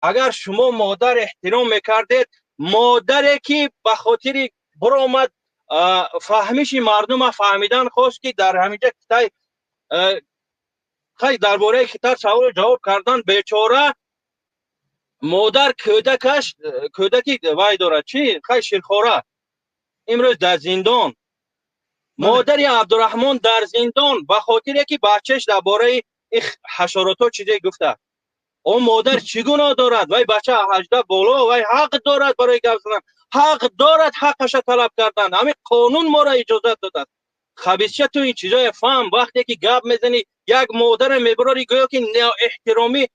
اگر شما مادر احترام میکردید، مادری که به خاطر برآمد فهمیش مردم فهمیدن خواست که در همینجا خیلی درباره کتاب سوال جواب کردن، بیچاره مادر کودکی وای دارد چی خیلی شیرخواره امروز در زندان. مادری عبدالرحمن در زندان به خاطر که بچهش درباره حشرات ها چیزی گفته. اون مادر چی گناه دارد؟ وای بچه 18 بالا وای حق دارد برای گپ زدن، حق دارد حقش طلب کردن. همین قانون ما را اجازه داده. خبیثه تو این چیزای فهم وقتی که گپ میزنی یک مادر میبراری گویا که نه احترامی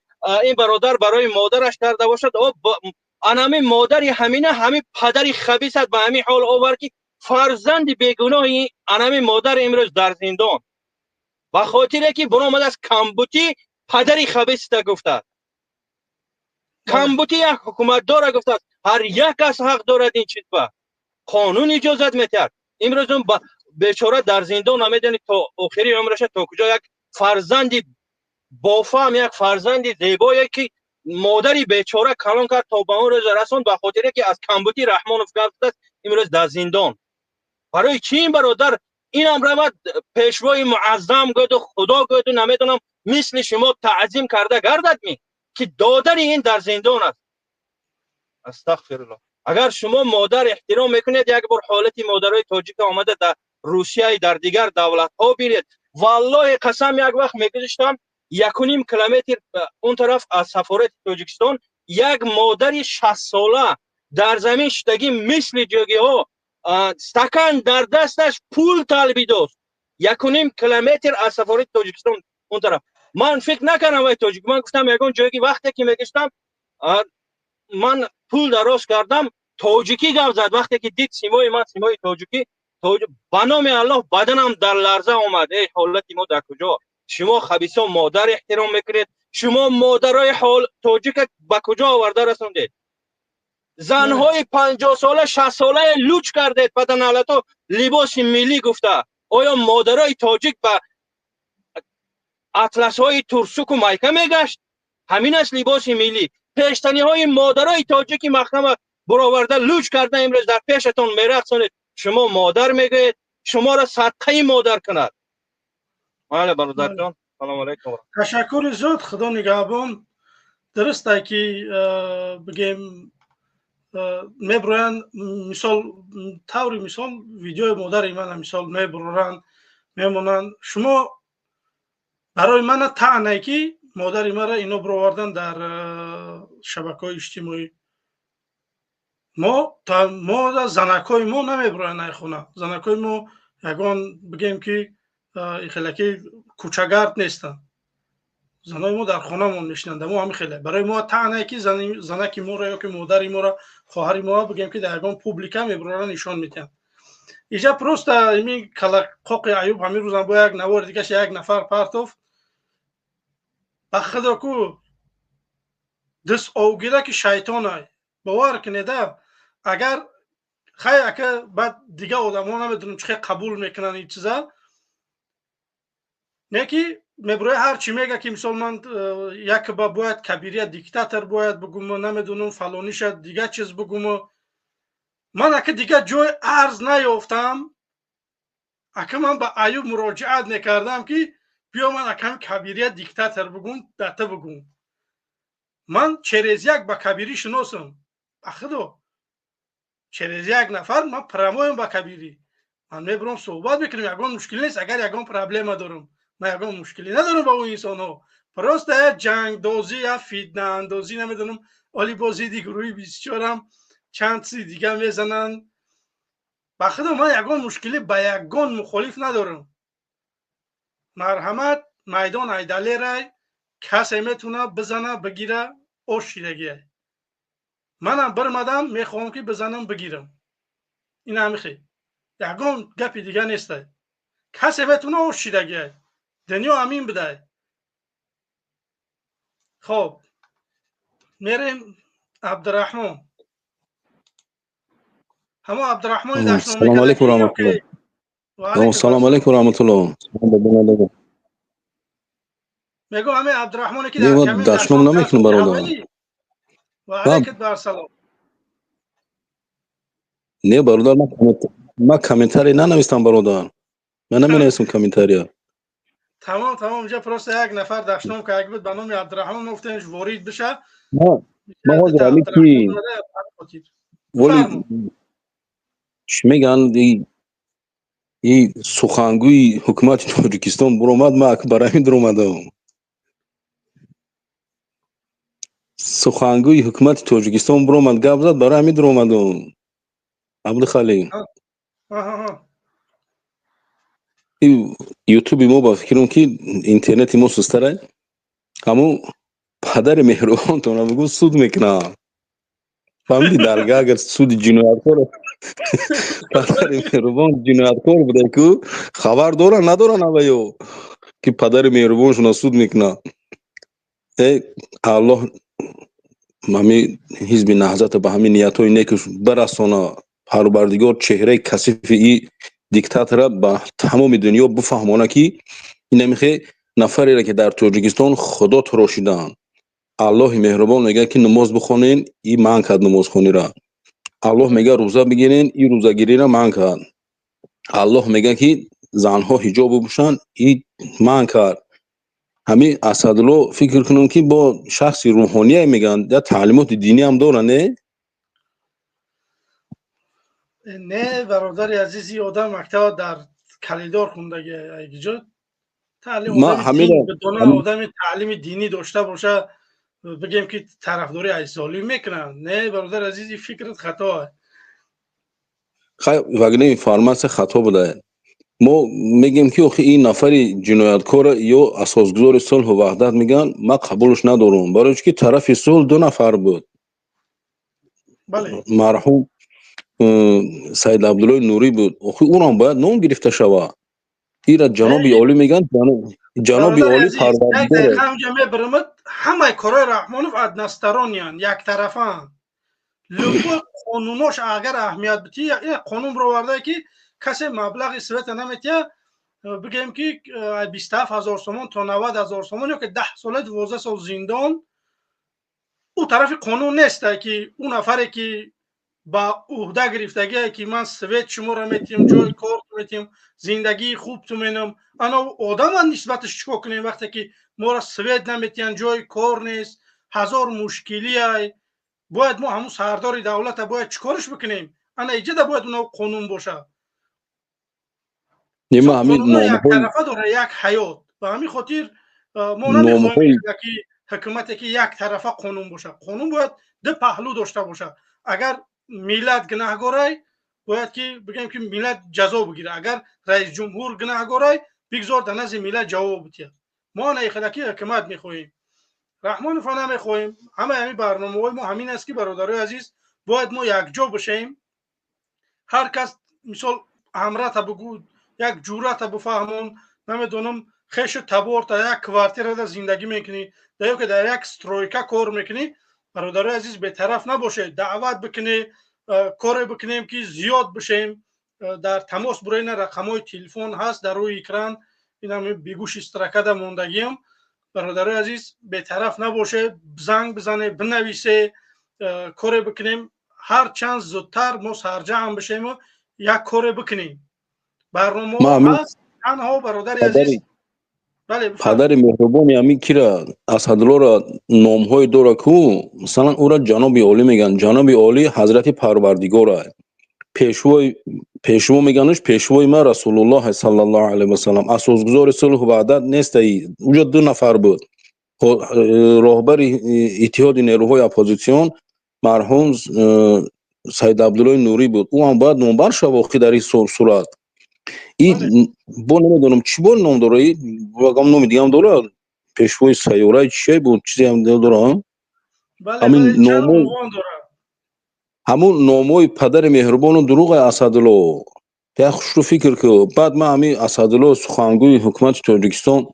این برادر برای مادرش کرده باشد. همین مادری همین پدری خبیث است به همین حال آورد که فرزند بیگناه همین مادر امروز در زندان به خاطر که برآمد از کمبوتی پدری خبیث گفته. کمبوتی یک حکومت داره گفته هر یک کس حق دارد این چیز با قانون اجازت میتر. امروز اون بیچاره در زندان نمیدونید تا آخری عمرش تا کجا یک فرزند بافهم یک فرزند زیبایی که مادری بیچاره کلان کرد تا به اون روز رسوند به خاطر که از کمبوتی رحمانوف گفته امروز در زندان. برای چی این برادر این امر پیشوای معظم گفت و خدا گفت و نمیدونم مثل شما تعظیم کرده گردد می که دادر این در زندان است. استغفرالله. اگر شما مادر احترام میکنید یک بار حالتی مادرای تاجیک آمده در روسیه در دیگر دولت ها بینید والله قسم یک وقت میگذاشتم 1.5 کیلومتر اون طرف از سفارت تاجیکستان یک مادر 60 ساله در زمین شدگی مثل جوگی ها استکان در دستش پول طالبی دوست 1.5 کیلومتر از سفارت تاجیکستان اون طرف. من فکر نکردم وای تاجیک من گفتم یگان جوگی وقتی که میگشتم من پول دراز کردم تاجیکی گپ زد. وقتی که دید سیمای من سیمای تاجیکی به نام الله بدنم در لرزه آمد. ای حالتی ما در کجا؟ شما خبیثا مادر احترام میکنید؟ شما مادرای حال تاجیک به کجا آورده رسوندید؟ زنهای 50 ساله 60 ساله لوچ کردید بدن حالتو لباس ملی گفته. آیا مادرای تاجیک به اطلس های ترسوک و مایکه میگشت؟ همین است لباس ملی. پیشتنی های مادرای تاجیکی مخنم برآورده لوچ کرده امروز در پیشتون میرقصونید. شما مادر میگید شما را صدقه مادر کند. بله برادر جان سلام علیکم. تشکر زود خدا نگهبان. درسته که بگیم میبرن مثال طوری مثال ویدیو مادر من مثال میبرن میمونن شما برای من طعنه که مادر مرا اینو برآوردن در شبکه‌های اجتماعی. ما زنکای ما نمیبرن خونه. زنکای ما یگان بگیم که خیلی کوچگرد نیستن. زنای ما در خانه مون میشنند. ما همین خیلی برای ما طعنه که زنکی ما را یا که مادری ما را خواهری ما بگیم که در یگان پوبلیکا میبرن نشان میدن. اینجا پروست این قوق ایوب همین روزم با یک نوار دیگه یک نفر پرتوف بخدا کو دست اوگیره که شیطان های باور کنیده اگر خیلی که بعد دیگه آدم ها نمیدونم چه قبول میکنن این چیزا نه که میبره هر چی میگه که مثلا من یک با باید کبیری دیکتاتور باید بگم نمیدونم فلانی شد دیگه چیز بگم. من اگه دیگه جای عرض نیافتم اگه من به ایوب مراجعت نکردم که بیا من اکم کبیری دیکتاتور بگم دته بگم. من چریز یک با کبیری شناسم اخدو چریز یک نفر من پرمایم با کبیری من میبرم صحبت میکنم یگان مشکلی نیست. اگر یگان پرابلم دارم من یگان مشکلی ندارم با اون انسان ها. پرست جنگ دوزی یا فیدنه اندازی نمیدونم علی بازی دیگروی 24 هم چند سی دیگه میزنن بخدا من یگان مشکلی با یگان مخالف ندارم. مرحمت میدان ایدالی رای کسی میتونه بزنه بگیره آشیدگیه. منم برمدم میخوام که بزنم بگیرم. این همیخی یگان گپی دیگه نیسته. کسی بتونه آشیدگیه دنیا همین بده. خب میریم عبدالرحمن. همه عبدالرحمن سلام علیکم و رحمت الله. سلام علیکم و رحمت الله. میگم همه عبدالرحمن که در دشنام نمیکنم برادر. و علیکت بر سلام. نه برادر، من کامنتاری ننوشتم برادر. من نمی‌نویسم کامنتاری. تمام اینجا پروسه یک نفر داشتم که اگه بود به نام عبدالرحمن گفتنش ورید بشه. ما حاضر علی کی ولی چی میگن این سخنگوی حکومت تاجیکستان برآمد، ما برای همین در اومدم. سخنگوی حکومت تاجیکستان برآمد گپ زد، برای همین در اومدم. عبدالخالق این یوتیوب ما با فکرم که اینترنت ما سستره، همون پدر مهربان تو بگو سود میکنه. فهمیدی درگاه اگر سود جنایتکار پدر مهربان جنایتکار بوده که خبر داره نداره نبایو که پدر مهربانشون سود میکنه. ای الله مامی حزب نهضت به همین نیتای نیکش برسانه، پروردگار چهره کثیف این دیکتاتور به تمام دنیا بفهمانه که این نمیخه نفری را که در تاجیکستان خدا تراشیدن. الله مهربان میگه که نماز بخونین، این من کرد نماز خونی را. الله میگه روزه بگیرین، این روزه گیری را من کرد. الله میگه که زنها حجاب بپوشن، این من کرد. همین اسدالله فکر کنم که با شخصی روحانی میگن یا تعلیمات دینی هم دارن. نه برادر عزیزی، آدم مکتب در کلیدار خونده اگه تعلیم آدم تعلیم دینی داشته باشه بگیم که طرفداری ایسالی میکنن. نه برادر عزیزی، فکرت خطاه. خیلی وگرنه فرمانس خطا بوده. ما میگیم که این نفری جنایتکار یا اساسگزار صلح و وحدت میگن، ما قبولش ندارم، برای اینکه طرف صلح دو نفر بود. بله. مرحوم سید عبدالله نوری بود. اونم باید نام گرفته شود. ایرا جناب عالی میگن، جناب عالی پروردگار. یک همجا میبرمد همه کارهای رحمانوف ادنسترانیان، یک طرفان. لطفا قانوناش اگر اهمیت بتی، یک قانون رو ورده که کسی مبلغ سویت نمیتیه بگیم که 27,000 تومان تا 90,000 تومان یا که 10 ساله 12 سال زندان. او طرف قانون نیست که اون نفری که با عهده گرفتگی که من سویت شما را میتیم، جای کار میتیم، زندگی خوب تو مینم، انا آدم نسبتش چیکار کنیم وقتی که ما را سویت نمیتین، جای کار نیست، هزار مشکلی های. باید ما همون سردار دولت باید چیکارش بکنیم؟ انا ایجاد باید اون قانون باشه. قانون یک طرفه داره، یک حیات. و همین خاطر ما نمیخوایم که حکومتی که یک طرفه قانون باشه. قانون باید دو پهلو داشته باشه. اگر ملت گناهکاره باید که بگیم که ملت جزا بگیره، اگر رئیس جمهور گناهکاره بگذار در نزد ملت جواب بده. ما نه خلکی حکومت میخوایم، رحمان فنا میخوایم. همین برنامه‌های ما همین است که برادرای عزیز باید ما یک جا بشیم. هر کس مثال امرت بگو، یک جورت بفهمون، نمیدونم خیش تبار تا یک کوارتیر در زندگی میکنی، یا که در یک استرویکا کار میکنی، برادرای عزیز به طرف نباشه، دعوت بکنی، کار بکنیم که زیاد بشیم. در تماس برین رقمای تلفن هست در روی اکران، اینم بیگوش استراکه موندگیم. برادرای عزیز به طرف نباشه، زنگ بزنه، بنویسه، کار بکنیم. هر چند زودتر ما سرجم بشیم و یک کار بکنیم. برنامه هست تنها برادر عزیز. بله پدر مهربانی همین کیرا اسدالله را نامهای داره که مثلا او را جناب عالی میگن. جناب عالی حضرت پروردگار، پیشوا میگنش پیشوای ما رسول الله صلی الله علیه و سلم. اساسگزار صلح و وحدت نیست. اونجا دو نفر بود. راهبر اتحاد نیروهای اپوزیسیون مرحوم سید عبدالله نوری بود. او هم باید نمبر شواخی در این صورت. این با نمیدونم چی با نام داره، واقعا نام دیگه هم داره، پیشوای سیاره چی بود، چیزی هم داره. همون ناموی پدر مهربان و دروغ اسدالله. یک خوش رو فکر که بعد ما همین اسدالله سخنگوی حکومت تاجیکستان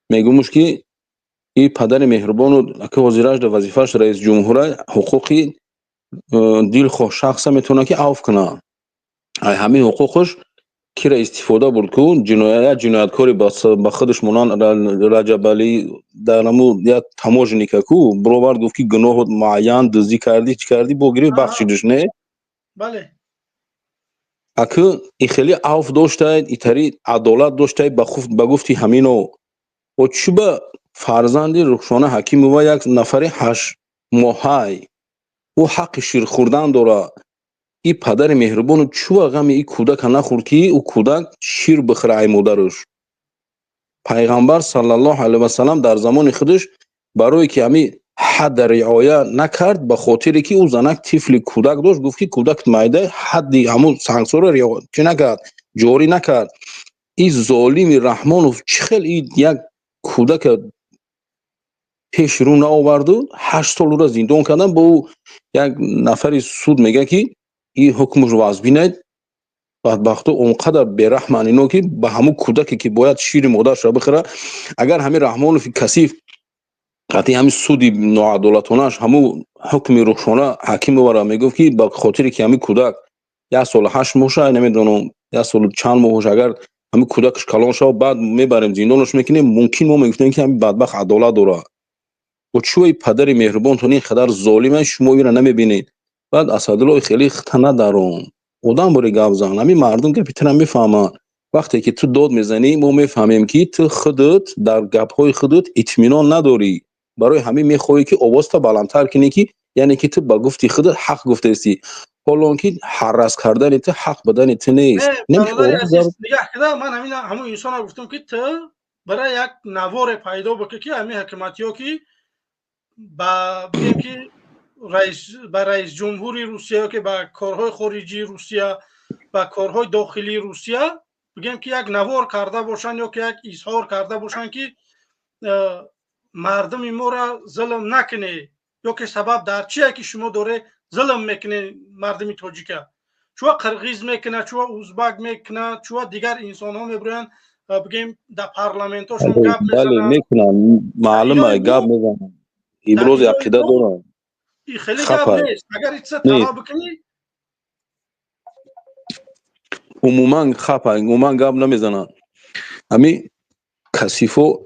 میگمش که این پدر مهربان و که وزیرش در وظیفهش رئیس جمهوره حقوقی دل خواه شخص میتونه که عفو کنه. همین حقوقش کی را استفاده برد کن جنایتکاری با خودش مونان رجب علی در نمو یا تماجنیکا کو برابر گفت که گناه معین دزدی کردی چی کردی بگیری بخشیدش نه بله اکه ای خیلی عفو داشته ایتری عدالت داشته با گفتی همینو و چی با فرزندی رخشانه حکیم و یک نفر 8 ماهی او حق شیر خوردن داره ای پدر مهربان چوا غم ای کودک نخورد که او کودک شیر بخوره ای مادرش پیغمبر صلی الله علیه و سلام در زمان خودش برای که همی حد رعایت نکرد به خاطری که او زنک طفل کودک داشت گفت که کودک مایده حدی همون سانسور رعایت چه نکرد جاری نکرد این ظالم رحمانوف چه خیلی یک کودک پیش رو نآورد و 8 سال را زندان کردن با او یک نفر سود میگه که این حکمش وضع بینید بدبختو اونقدر بیرحمن اینو که به همون کودکی که باید شیر مادرش را بخوره اگر همین رحمانوف کثیف قطعی همین سودی ناعدالتانش همون حکم روشانه حکیم ببره میگفت که به خاطری که همین کودک 1 سال 8 ماه شاید نمیدونم 1 سال چند ماهش اگر همین کودکش کلان شد بعد میبریم زندانش میکنیم ممکن ما میگفتیم که همین بدبخت عدالت داره و چوی پدر مهربان تو این قدر ظالمه شما اینا نمیبینید بعد اسدالله خیلی خطا ندارم آدم بری گپ زن همین مردم که پیترم میفهمن وقتی که تو داد میزنی ما میفهمیم که تو خودت در گپ های خودت اطمینان نداری برای همین میخوای که آواز تا بلندتر کنی که یعنی که تو با گفتی خودت حق گفته استی حالا که هرس کردن تو حق بدن تو نیست نمیشه برادر عزیز نگاه کده من همون انسان گفتم که تو برای یک نوار پیدا بکنی که همین حکومتی ها که بگیم که رئیس جمهوری روسیه که با کارهای خارجی روسیه و کارهای داخلی روسیه بگیم که یک نوار کرده باشن یا که یک اظهار کرده باشن که مردم ما را ظلم نکنه یا که سبب در چیه که شما داره ظلم میکنه مردم تاجیک چوا قرغیز میکنه چوا ازبک میکنه چوا دیگر انسان ها میبرن بگیم در پارلمنت هاشون گپ بله میزنن میکنم معلومه گپ میزنم ابراز عقیده دارم این خیلی گپ خفه نیست اگر ایتسا طلب بکنی عموما خفه عموما گپ نمیزنن همین کثیفو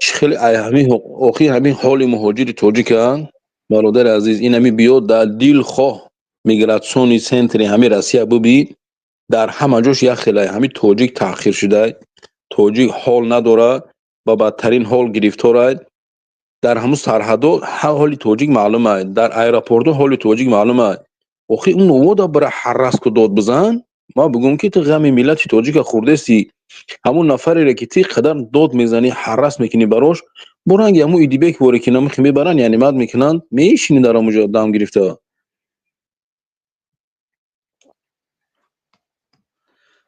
خیلی همین آخی همین حال مهاجر تاجیک برادر عزیز این همین بیاد در دیل خواه میگراتسیونی سنتری همین روسیه ببین در همه جاش یک خیلی همین تاجیک تاخیر شده تاجیک حال نداره با بدترین حال گرفتاره در همون سرحدا حال تاجیک معلومه در ایرپورت حال تاجیک معلومه آخی اون نودا برای حراس کو داد بزن ما بگم که تو غم ملت تاجیک خورده سی همون نفری را که تی قدر داد میزنی حراس میکنی براش برنگ همون ایدیبک وره که نمیخی میبرن یعنی مد میکنن میشینی در همونجا دم گرفته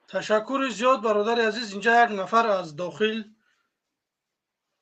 تشکر زیاد برادر عزیز اینجا یک نفر از داخل